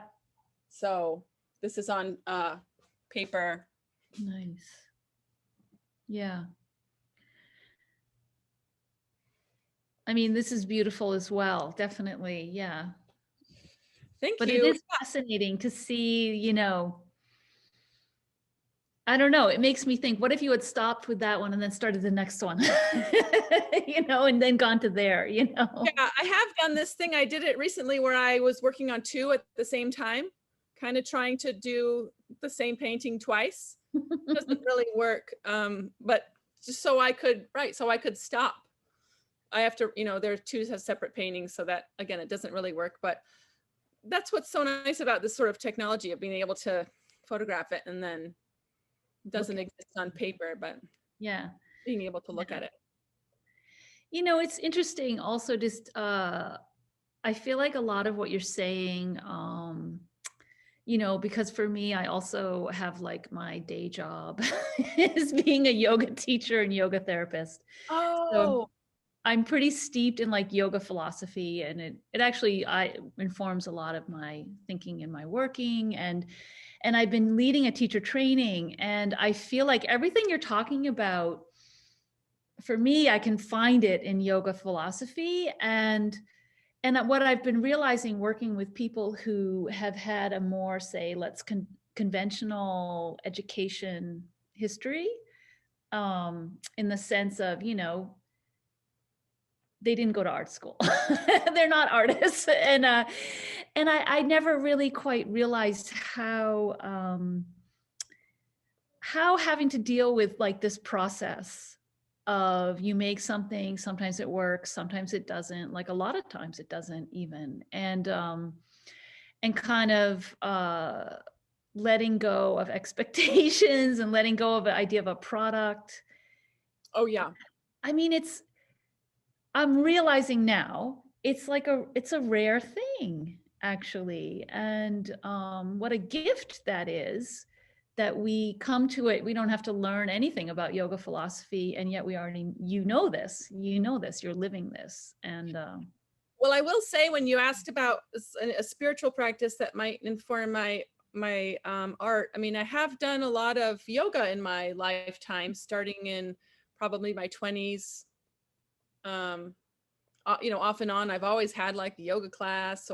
So this is on paper. Nice. Yeah. I mean, this is beautiful as well. Definitely. Yeah. Thank But it you. is fascinating to see, you know, I don't know. It makes me think, what if you had stopped with that one and then started the next one? You know, and then gone to there, you know? Yeah, I have done this thing. I did it recently where I was working on 2 at the same time, kind of trying to do the same painting twice. Doesn't really work. But just so I could, right, so I could stop. I have to, there are 2 separate paintings, so that again, it doesn't really work. But that's what's so nice about this sort of technology of being able to photograph it, and then it doesn't exist on paper, but yeah. being able to look at it. You know, it's interesting also just, I feel like a lot of what you're saying, you know, because for me, I also have like my day job is being a yoga teacher and yoga therapist. So Oh, I'm pretty steeped in like yoga philosophy, and it actually informs a lot of my thinking and my working, and I've been leading a teacher training, and I feel like everything you're talking about, for me, I can find it in yoga philosophy. And what I've been realizing working with people who have had a more, say, conventional education history, in the sense of, you know, they didn't go to art school. They're not artists. And I never really quite realized how having to deal with like this process of you make something, sometimes it works, sometimes it doesn't, like a lot of times it doesn't even. And kind of letting go of expectations and letting go of the idea of a product. oh yeah. I mean, I'm realizing now it's it's a rare thing actually. And what a gift that is, that we come to it. We don't have to learn anything about yoga philosophy, and yet we already, you know this, you're living this. And Well, I will say, when you asked about a spiritual practice that might inform my art, I mean, I have done a lot of yoga in my lifetime, starting in probably my 20s. You know, off and on, I've always had like the yoga class,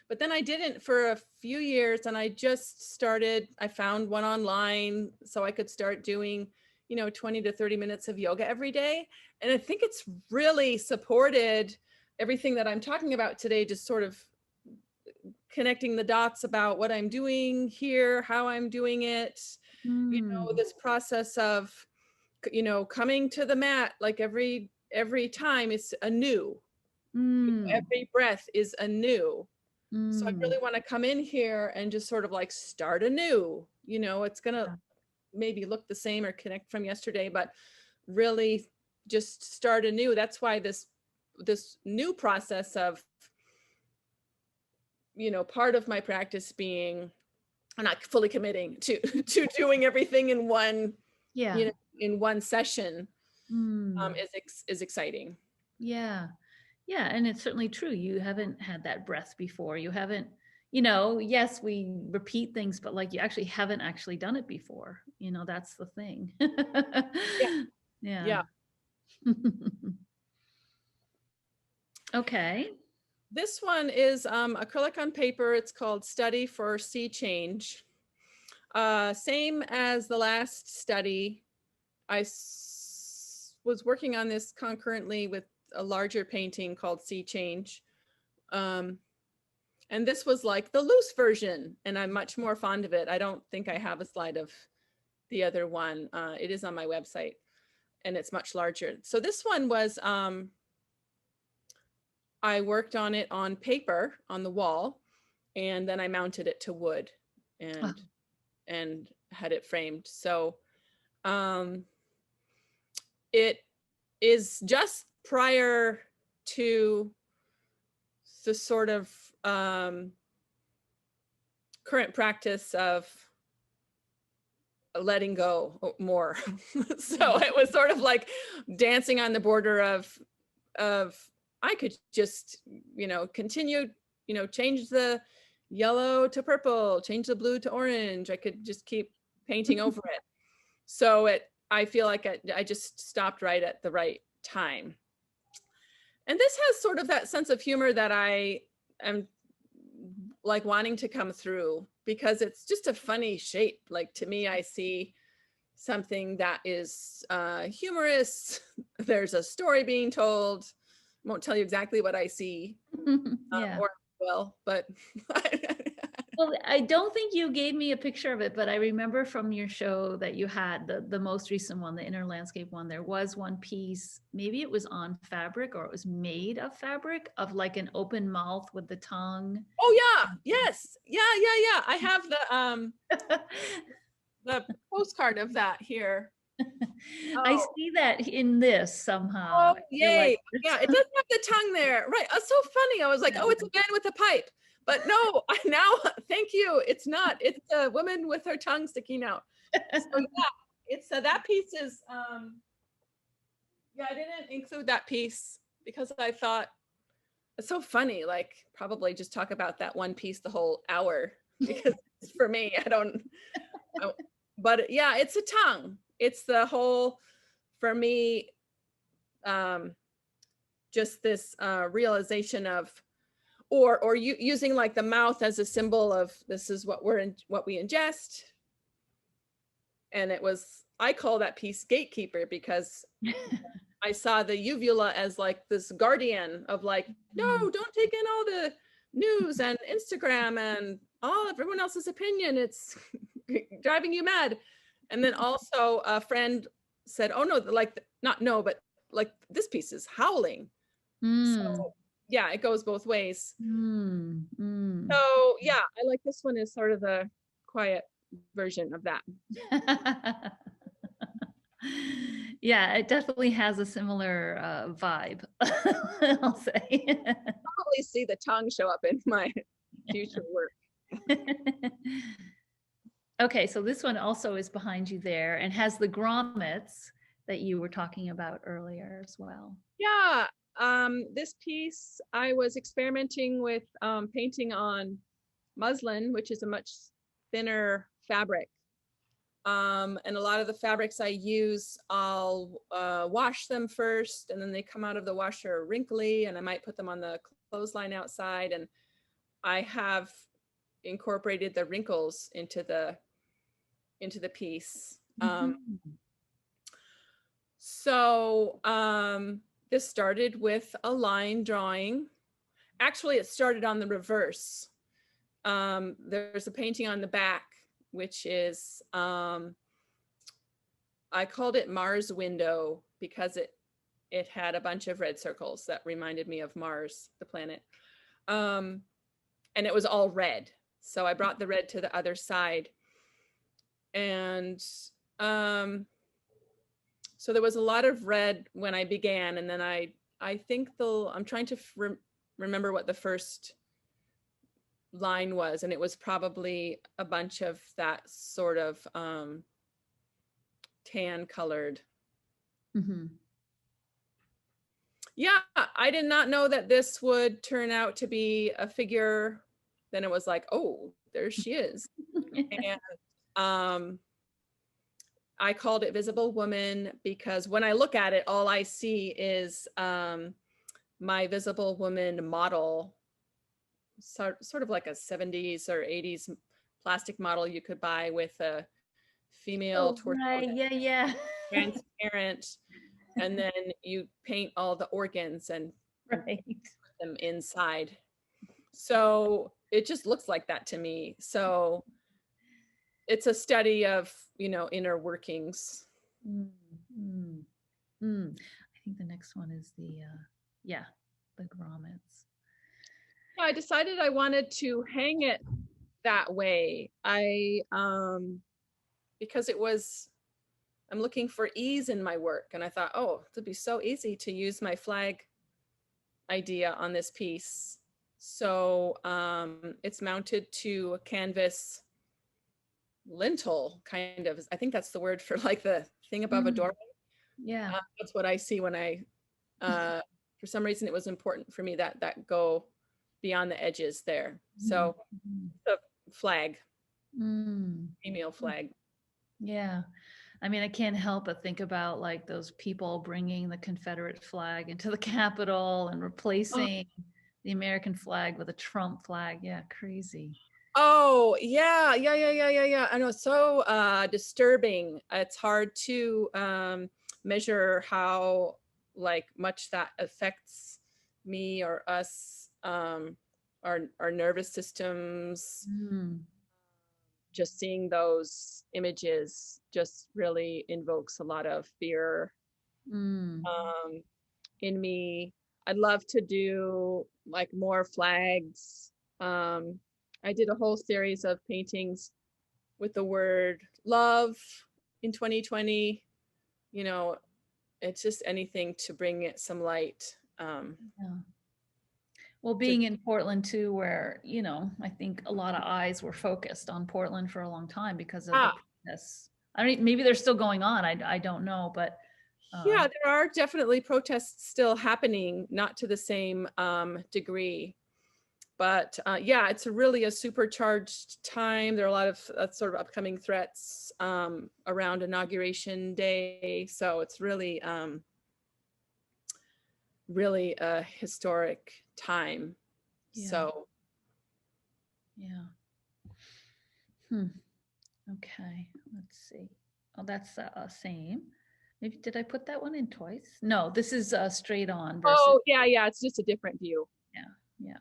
but then I didn't for a few years, and I just started, I found one online so I could start doing, you know, 20 to 30 minutes of yoga every day. And I think it's really supported everything that I'm talking about today, just sort of connecting the dots about what I'm doing here, how I'm doing it, you know, this process of, you know, coming to the mat, like every time it's anew. Every breath is anew. So I really want to come in here and just sort of like start anew. You know, it's going to maybe look the same or connect from yesterday, but really just start anew. That's why this new process of, you know, part of my practice being, I'm not fully committing to doing everything in one, yeah. you know, in one session, is exciting. Yeah. Yeah. And it's certainly true. You haven't had that breath before. You haven't, you know, yes, we repeat things, but like you actually haven't actually done it before. You know, that's the thing. Yeah. Yeah. Yeah. Okay. This one is acrylic on paper. It's called Study for Sea Change. Same as the last study. I was working on this concurrently with a larger painting called Sea Change. And this was like the loose version, and I'm much more fond of it. I don't think I have a slide of the other one. It is on my website, and it's much larger. So this one was, I worked on it on paper on the wall, and then I mounted it to wood and had it framed. So it is just prior to the sort of current practice of letting go more. So it was sort of like dancing on the border of I could just, you know, continue, you know, change the yellow to purple, change the blue to orange. I could just keep painting over it. So I feel like I just stopped right at the right time. And this has sort of that sense of humor that I am like wanting to come through, because it's just a funny shape. Like, to me, I see something that is humorous. There's a story being told. I won't tell you exactly what I see. Yeah. Or well, but Well, I don't think you gave me a picture of it, but I remember from your show that you had the most recent one, the inner landscape one, there was one piece, maybe it was on fabric or it was made of fabric, of like an open mouth with the tongue. Oh yeah, yes, yeah. I have the postcard of that here. I Oh, see that in this somehow. oh, I feel like yay. Yeah, it does have the tongue there. Right. It's so funny. I was like, oh, it's a man with a pipe. But no, now, thank you. It's not. It's a woman with her tongue sticking out. So yeah, it's that piece is, yeah, I didn't include that piece because I thought it's so funny. Like, probably just talk about that one piece the whole hour because for me, but yeah, it's a tongue. It's the whole, for me, just this realization of, or using like the mouth as a symbol of this is what what we ingest. And it was, I call that piece gatekeeper because I saw the uvula as like this guardian of like, no, don't take in all the news and Instagram and everyone else's opinion. It's driving you mad. And then also a friend said, oh no, like not no, but like this piece is howling. So yeah, it goes both ways. So yeah, I like this one is sort of the quiet version of that. Yeah, it definitely has a similar vibe, I'll say. Probably see the tongue show up in my future work. Okay, so this one also is behind you there and has the grommets that you were talking about earlier as well. Yeah, this piece I was experimenting with painting on muslin, which is a much thinner fabric. And a lot of the fabrics I use, I'll wash them first and then they come out of the washer wrinkly and I might put them on the clothesline outside, and I have incorporated the wrinkles into the piece. So this started with a line drawing. Actually, it started on the reverse. There's a painting on the back, which is, I called it Mars Window because it had a bunch of red circles that reminded me of Mars, the planet. And it was all red. So I brought the red to the other side. And so there was a lot of red when I began. And then I think I'm trying to remember what the first line was. And it was probably a bunch of that sort of tan colored. Yeah, I did not know that this would turn out to be a figure. Then it was like, oh, there she is. And I called it Visible Woman because when I look at it, all I see is my Visible Woman model, sort of like a 70s or 80s plastic model you could buy with a female torso. Right, yeah. Transparent. And then you paint all the organs and put them inside. So it just looks like that to me. So it's a study of, inner workings. I think the next one is the grommets. I decided I wanted to hang it that way. Because I'm looking for ease in my work. And I thought, oh, it'd be so easy to use my flag idea on this piece. So it's mounted to a canvas lintel, kind of. I think that's the word for like the thing above a doorway. Yeah. That's what I see when I, for some reason, it was important for me that go beyond the edges there. So the flag, female flag. Yeah. I mean, I can't help but think about like those people bringing the Confederate flag into the Capitol and replacing the American flag with a Trump flag. Yeah, crazy. Oh, yeah. I know, so disturbing. It's hard to measure how like much that affects me or us our nervous systems. Mm. Just seeing those images just really invokes a lot of fear Mm. in me. I'd love to do like more flags. I did a whole series of paintings with the word love in 2020. You know, it's just anything to bring it some light. Yeah. Well, being in Portland too, where, you know, I think a lot of eyes were focused on Portland for a long time because of the protests. I don't, maybe they're still going on. I don't know, but yeah, there are definitely protests still happening, not to the same degree. But yeah, it's really a supercharged time. There are a lot of sort of upcoming threats around Inauguration Day. So it's really, really a historic time. yeah. So. Yeah. Okay, let's see. Oh, that's same. Maybe did I put that one in twice? No, this is straight on versus. Oh, yeah, yeah, it's just a different view. Yeah, yeah.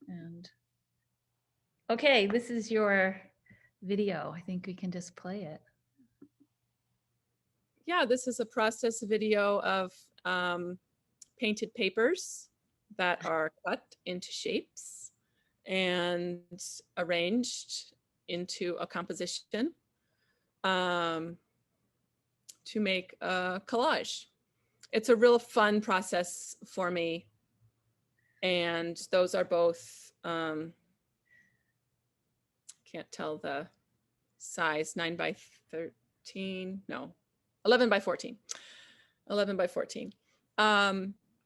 And okay, this is your video. I think we can just play it. Yeah, this is a process video of painted papers that are cut into shapes and arranged into a composition to make a collage. It's a real fun process for me. And those are both, can't tell the size, 9 by 13, no, 11 by 14, 11 by 14.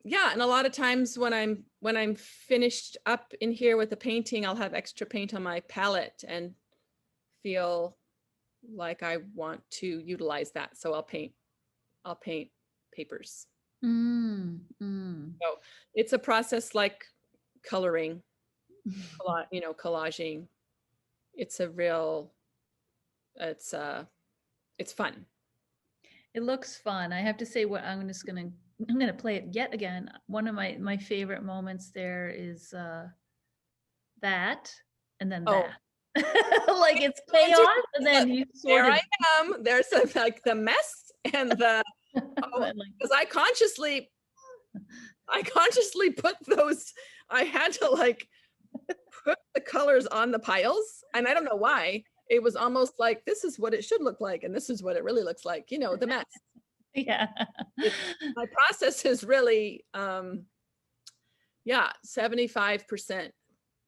Yeah, and a lot of times when I'm finished up in here with the painting, I'll have extra paint on my palette and feel like I want to utilize that. So I'll paint papers. So it's a process like coloring, you know, collaging. It's a real, it's fun. It looks fun. I have to say, what I'm gonna play it yet again. One of my favorite moments there is that, and then that. Like it's chaos, and then you sort there of. I am. There's like the mess and the because I consciously put those. I had to like put the colors on the piles, and I don't know why. It was almost like this is what it should look like, and this is what it really looks like. You know, the mess. Yeah. My process is really, yeah, 75%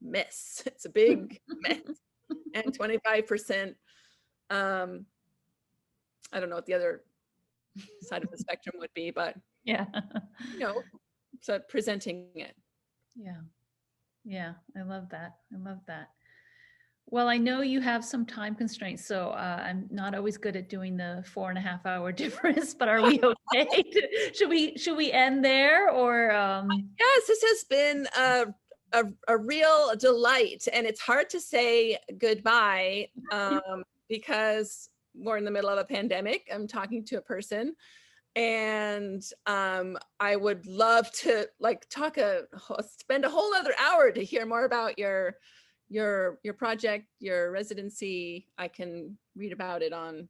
mess. It's a big mess, and 25%. I don't know what the other side of the spectrum would be, but yeah, you know, so presenting it. Yeah, yeah, I love that. I love that. Well, I know you have some time constraints, so I'm not always good at doing the 4.5 hour difference, but are we okay? Should we end there or? Yes, this has been a real delight, and it's hard to say goodbye because we're in the middle of a pandemic. I'm talking to a person, and I would love to like spend a whole other hour to hear more about your project, your residency. I can read about it on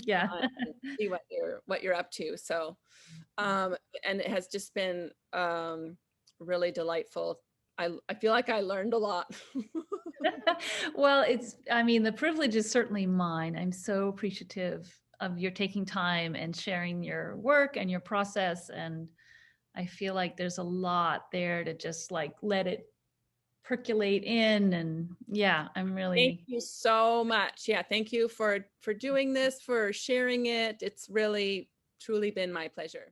yeah, see what you're up to. So and it has just been really delightful. I feel like I learned a lot. Well, I mean, the privilege is certainly mine. I'm so appreciative of your taking time and sharing your work and your process, and I feel like there's a lot there to just like let it percolate in. And yeah, I'm really. Thank you so much. Yeah, thank you for doing this, for sharing it. It's really truly been my pleasure.